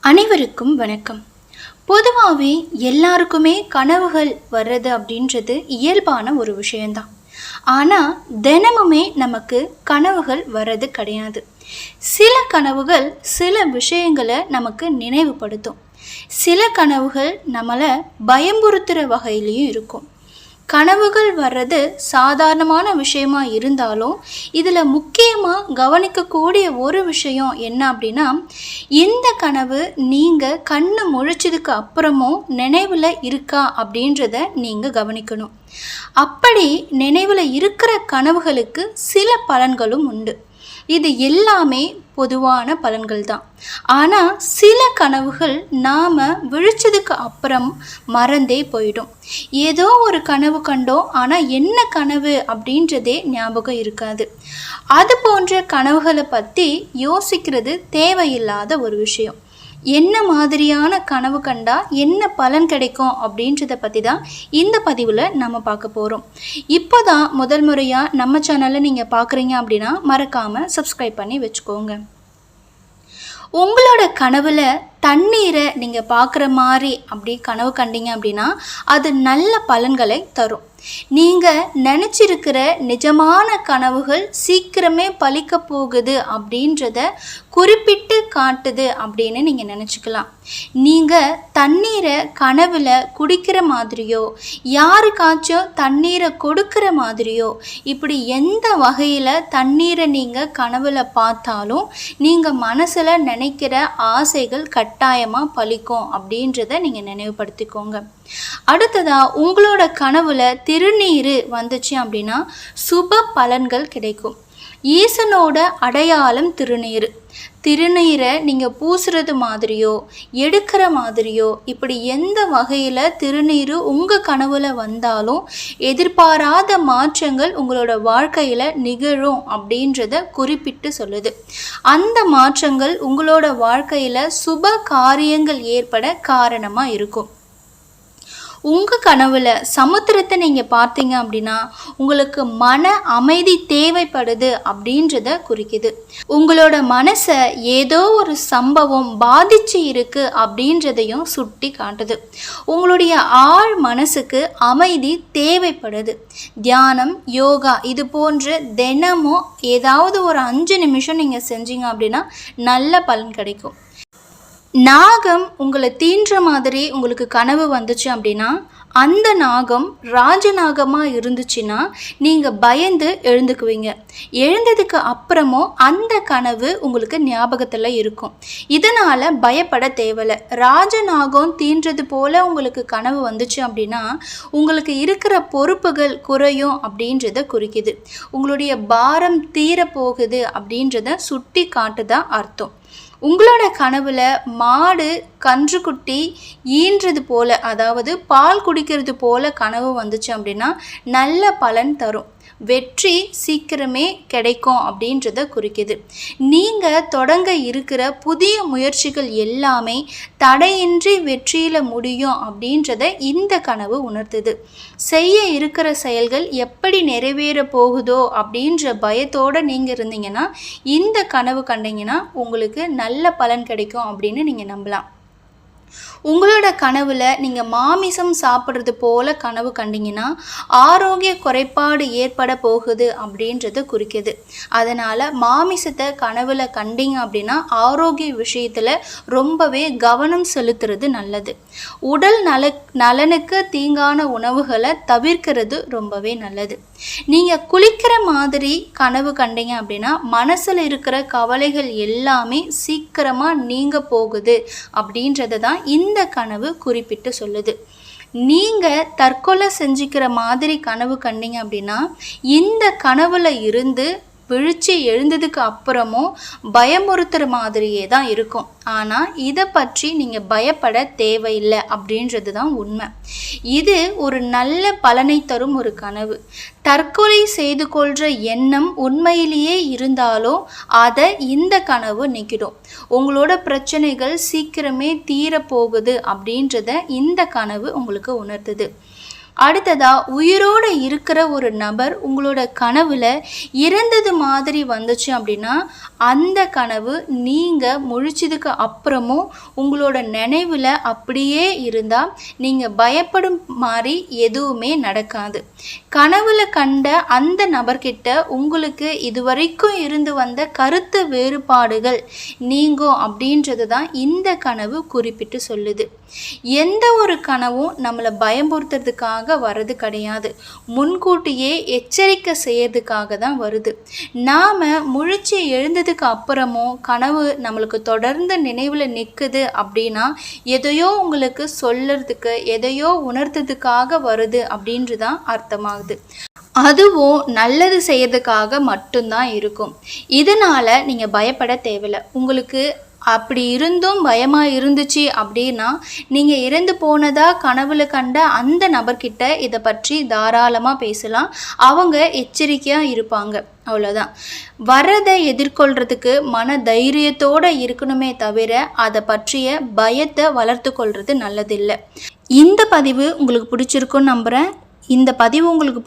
அனைவருக்கும் வணக்கம். பொதுவாகவே எல்லாருக்குமே கனவுகள் வர்றது அப்படின்றது இயல்பான ஒரு விஷயந்தான். ஆனால் தினமுமே நமக்கு கனவுகள் வர்றது கிடையாது. சில கனவுகள் சில விஷயங்களை நமக்கு நினைவுபடுத்தும். சில கனவுகள் நம்மளை பயமுறுத்துகிற வகையிலையும் இருக்கும். கனவுகள் வர்றது சாதாரணமான விஷயமா இருந்தாலும் இதில் முக்கியமாக கவனிக்கக்கூடிய ஒரு விஷயம் என்ன அப்படின்னா, இந்த கனவு நீங்கள் கண்ணு முழிச்சதுக்கு அப்புறமும் நினைவில் இருக்கா அப்படின்றத நீங்கள் கவனிக்கணும். அப்படி நினைவில் இருக்கிற கனவுகளுக்கு சில பலன்களும் உண்டு. இது எல்லாமே பொதுவான பலன்கள் தான். ஆனால் சில கனவுகள் நாம் விழிச்சதுக்கு அப்புறம் மறந்தே போயிடும். ஏதோ ஒரு கனவு கண்டோம், ஆனால் என்ன கனவு அப்படின்றதே ஞாபகம் இருக்காது. அது போன்ற கனவுகளை பற்றி யோசிக்கிறது தேவையில்லாத ஒரு விஷயம். என்ன மாதிரியான கனவு கண்டா என்ன பலன் கிடைக்கும் அப்படின்றத பற்றி தான் இந்த பதிவில் நம்ம பார்க்க போகிறோம். இப்போ தான் முதல் முறையாக நம்ம சேனலை நீங்கள் பார்க்குறீங்க அப்படின்னா மறக்காமல் சப்ஸ்கிரைப் பண்ணி வச்சுக்கோங்க. உங்களோட கனவில் தண்ணீரை நீங்கள் பார்க்குற மாதிரி அப்படி கனவு கண்டீங்க அப்படின்னா அது நல்ல பலன்களை தரும். நீங்கள் நினச்சிருக்கிற நிஜமான கனவுகள் சீக்கிரமே பலிக்க போகுது அப்படின்றத குறிப்பிட்டு காட்டுது அப்படின்னு நீங்கள் நினச்சிக்கலாம். நீங்கள் தண்ணீரை கனவில் குடிக்கிற மாதிரியோ யாருக்காச்சும் தண்ணீரை கொடுக்குற மாதிரியோ இப்படி எந்த வகையில் தண்ணீரை நீங்கள் கனவில் பார்த்தாலும் நீங்கள் மனசில் நினைக்கிற ஆசைகள் கட்டாயமாக பலிக்கும் அப்படின்றத நீங்கள் நினைவுபடுத்திக்கோங்க. அடுத்ததாக உங்களோட கனவுல திருநீர் வந்துச்சு அப்படின்னா சுப பலன்கள் கிடைக்கும். ஈசனோட அடையாளம் திருநீர். திருநீரை நீங்கள் பூசுறது மாதிரியோ எடுக்கிற மாதிரியோ இப்படி எந்த வகையில் திருநீர் உங்கள் கனவுல வந்தாலும் எதிர்பாராத மாற்றங்கள் உங்களோட வாழ்க்கையில் நிகழும் அப்படின்றத குறிப்பிட்டு சொல்லுது. அந்த மாற்றங்கள் உங்களோட வாழ்க்கையில் சுப காரியங்கள் ஏற்பட காரணமாக இருக்கும். உங்கள் கனவில் சமுத்திரத்தை நீங்கள் பார்த்தீங்க அப்படின்னா உங்களுக்கு மன அமைதி தேவைப்படுது அப்படின்றத குறிக்குது. உங்களோட மனசை ஏதோ ஒரு சம்பவம் பாதிச்சு இருக்கு அப்படின்றதையும் சுட்டி காட்டுது. உங்களுடைய ஆழ் மனசுக்கு அமைதி தேவைப்படுது. தியானம், யோகா இது போன்று தினமும் ஏதாவது ஒரு 5 நிமிஷம் நீங்கள் செஞ்சீங்க அப்படின்னா நல்ல பலன் கிடைக்கும். நாகம் உங்களை தீன்ற மாதிரி உங்களுக்கு கனவு வந்துச்சு அப்படின்னா அந்த நாகம் ராஜநாகமாக இருந்துச்சுன்னா நீங்கள் பயந்து எழுந்துக்குவீங்க. எழுந்ததுக்கு அப்புறமும் அந்த கனவு உங்களுக்கு ஞாபகத்தில் இருக்கும். இதனால் பயப்பட தேவையில்லை. ராஜநாகம் தீன்றது போல் உங்களுக்கு கனவு வந்துச்சு அப்படின்னா உங்களுக்கு இருக்கிற பொறுப்புகள் குறையும் அப்படின்றத குறிக்குது. உங்களுடைய பாரம் தீரப்போகுது அப்படின்றத சுட்டி காட்டுதான் அர்த்தம். உங்களோட கனவுல மாடு கன்றுக்குட்டி ஈன்றது போல, அதாவது பால் குடிக்கிறது போல கனவு வந்துச்சு அப்படின்னா நல்ல பலன் தரும். வெற்றி சீக்கிரமே கிடைக்கும் அப்படின்றத குறிக்குது. நீங்கள் தொடங்க இருக்கிற புதிய முயற்சிகள் எல்லாமே தடையின்றி வெற்றியில் முடியும் அப்படின்றத இந்த கனவு உணர்த்துது. செய்ய இருக்கிற செயல்கள் எப்படி நிறைவேற போகுதோ அப்படின்ற பயத்தோடு நீங்கள் இருந்தீங்கன்னா இந்த கனவு கண்டீங்கன்னா உங்களுக்கு நல்ல பலன் கிடைக்கும் அப்படின்னு நீங்கள் நம்பலாம். உங்களோட கனவில் நீங்கள் மாமிசம் சாப்பிட்றது போல் கனவு கண்டிங்கன்னா ஆரோக்கிய குறைபாடு ஏற்பட போகுது அப்படின்றது குறிக்குது. அதனால் மாமிசத்தை கனவில் கண்டிங்க அப்படின்னா ஆரோக்கிய விஷயத்தில் ரொம்பவே கவனம் செலுத்துறது நல்லது. உடல் நலனுக்கு தீங்கான உணவுகளை தவிர்க்கிறது ரொம்பவே நல்லது. நீங்கள் குளிக்கிற மாதிரி கனவு கண்டீங்க அப்படின்னா மனசில் இருக்கிற கவலைகள் எல்லாமே சீக்கிரமாக நீங்க போகுது அப்படின்றத தான் இந்த கனவு குறிப்பிட்டு சொல்லுது. நீங்கள் தற்கொலை செஞ்சுக்கிற மாதிரி கனவு கண்டீங்க அப்படின்னா இந்த கனவுல இருந்து விழிச்சு எழுந்ததுக்கு அப்புறமும் பயமுறுத்துகிற மாதிரியே தான் இருக்கும். ஆனால் இதை பற்றி நீங்கள் பயப்பட தேவையில்லை அப்படின்றது தான் உண்மை. இது ஒரு நல்ல பலனை தரும் ஒரு கனவு. தற்கொலை செய்து கொள்கிற எண்ணம் உண்மையிலேயே இருந்தாலும் அதை இந்த கனவு நீக்கிடும். உங்களோட பிரச்சனைகள் சீக்கிரமே தீரப்போகுது அப்படின்றத இந்த கனவு உங்களுக்கு உணர்த்துது. அடுத்ததா உயிரோடு இருக்கிற ஒரு நபர் உங்களோட கனவுல இறந்தது மாதிரி வந்துச்சு அப்படின்னா அந்த கனவு நீங்கள் முழிச்சதுக்கு அப்புறமும் உங்களோட நினைவில் அப்படியே இருந்தால் நீங்கள் பயப்படும் மாதிரி எதுவுமே நடக்காது. கனவுல கண்ட அந்த நபர்கிட்ட உங்களுக்கு இதுவரைக்கும் இருந்து வந்த கருத்து வேறுபாடுகள் நீங்கும் அப்படின்றது தான் இந்த கனவு குறிப்பிட்டு சொல்லுது. எந்த ஒரு கனவும் நம்மளை பயமுறுத்துறதுக்காக வர்றது கிடையாது, முன்கூட்டியே எச்சரிக்கை செய்யறதுக்காக தான் வருது. நாம் முழிச்சு எழுந்ததுக்கு அப்புறமும் கனவு நம்மளுக்கு தொடர்ந்து நினைவில் நிற்குது அப்படின்னா எதையோ உங்களுக்கு சொல்லறதுக்கு எதையோ உணர்த்ததுக்காக வருது அப்படின்றது தான் அர்த்தமாகுது. அதுவும் நல்லது செய்யறதுக்காக மட்டும்தான் இருக்கும். இதனால் நீங்கள் பயப்பட தேவையில்லை. உங்களுக்கு அப்படி இருந்தும் பயமாக இருந்துச்சு அப்படின்னா நீங்கள் இறந்து போனதாக கனவுல கண்ட அந்த நபர்கிட்ட இதை பற்றி தாராளமாக பேசலாம். அவங்க எச்சரிக்கையாக இருப்பாங்க. அவ்வளோதான். வர்றதை எதிர்கொள்கிறதுக்கு மன தைரியத்தோடு இருக்கணுமே தவிர அதை பற்றிய பயத்தை வளர்த்து கொள்வது நல்லதில்லை. இந்த பதிவு உங்களுக்கு பிடிச்சிருக்குன்னு நம்புகிறேன். இந்த பதிவு உங்களுக்கு